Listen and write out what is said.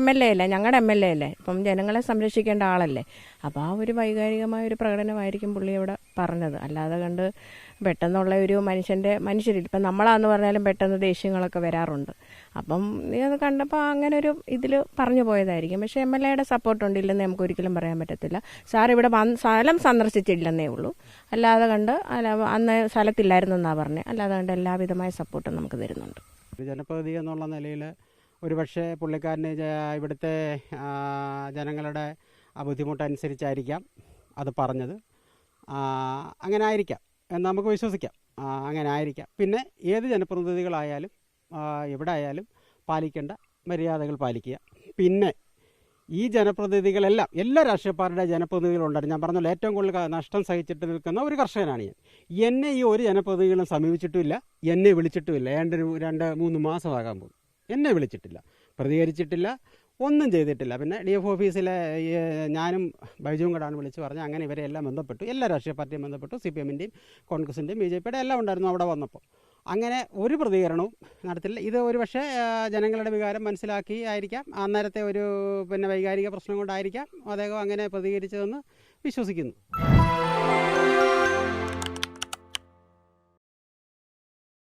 MLA അല്ലേ, ഞങ്ങളുടെ MLA അല്ലേ, ഇപ്പം ജനങ്ങളെ സംരക്ഷിക്കേണ്ട ആളല്ലേ. അപ്പോൾ ആ ഒരു വൈകാരികമായ ഒരു പ്രകടനമായിരിക്കും പുള്ളി അവിടെ പറഞ്ഞത്. അല്ലാതെ കണ്ട് പെട്ടെന്നുള്ള ഒരു മനുഷ്യരിൽ ഇപ്പം നമ്മളാന്ന് പറഞ്ഞാലും പെട്ടെന്ന് ദേഷ്യങ്ങളൊക്കെ വരാറുണ്ട്. അപ്പം അത് കണ്ടപ്പോൾ അങ്ങനെ ഒരു ഇതിൽ പറഞ്ഞു പോയതായിരിക്കും. പക്ഷേ MLAയുടെ സപ്പോർട്ട് ഉണ്ടില്ലെന്ന് നമുക്ക് ഒരിക്കലും പറയാൻ പറ്റത്തില്ല. സാർ ഇവിടെ സ്ഥലം സന്ദർശിച്ചില്ലെന്നേ ഉള്ളൂ, അല്ലാതെ കണ്ട് അന്ന് സ്ഥലത്തില്ലായിരുന്നെന്നാണ് പറഞ്ഞത്. അല്ലാതെ കണ്ട് എല്ലാവിധമായ സപ്പോർട്ടും നമുക്ക് തരുന്നുണ്ട്. ജനപ്രതിനിധി എന്നുള്ള നിലയിൽ ഒരുപക്ഷെ പുള്ളിക്കാരന് ഇവിടുത്തെ ജനങ്ങളുടെ ബുദ്ധിമുട്ടനുസരിച്ചായിരിക്കാം അത് പറഞ്ഞത്. അങ്ങനെ ആയിരിക്കാം എന്ന് നമുക്ക് വിശ്വസിക്കാം. അങ്ങനെ ആയിരിക്കാം. പിന്നെ ഏത് ജനപ്രതിനിധികളായാലും എവിടെ ആയാലും പാലിക്കേണ്ട മര്യാദകൾ പാലിക്കുക. പിന്നെ ഈ ജനപ്രതിനിധികളെല്ലാം എല്ലാ രാഷ്ട്രീയ പാർട്ടിയുടെ ജനപ്രതിനിധികളുണ്ടായിരുന്നു. ഞാൻ പറഞ്ഞല്ലോ, ഏറ്റവും കൂടുതൽ നഷ്ടം സഹിച്ചിട്ട് നിൽക്കുന്ന ഒരു കർഷകനാണ് ഞാൻ. എന്നെ ഈ ഒരു ജനപ്രതിനിധികളും സമീപിച്ചിട്ടുമില്ല, എന്നെ വിളിച്ചിട്ടുമില്ല. 2-3 മാസമാകാൻ പോകും. എന്നെ വിളിച്ചിട്ടില്ല, പ്രതികരിച്ചിട്ടില്ല, ഒന്നും ചെയ്തിട്ടില്ല. പിന്നെ DF ഓഫീസിലെ ഞാനും ബൈജുവും കൂടാണ് വിളിച്ച് പറഞ്ഞ് അങ്ങനെ ഇവരെ എല്ലാം ബന്ധപ്പെട്ടു. എല്ലാ രാഷ്ട്രീയ പാർട്ടിയും ബന്ധപ്പെട്ടു. CPM-ൻ്റെയും കോൺഗ്രസിൻ്റെയും BJP-യുടെ എല്ലാം ഉണ്ടായിരുന്നു അവിടെ വന്നപ്പോൾ. അങ്ങനെ ഒരു പ്രതികരണവും നടത്തില്ല. ഇത് ഒരു പക്ഷേ ജനങ്ങളുടെ വികാരം മനസ്സിലാക്കി ആയിരിക്കാം, അന്നേരത്തെ ഒരു വൈകാരിക പ്രശ്നം കൊണ്ടായിരിക്കാം അദ്ദേഹം അങ്ങനെ പ്രതികരിച്ചതെന്ന് വിശ്വസിക്കുന്നു.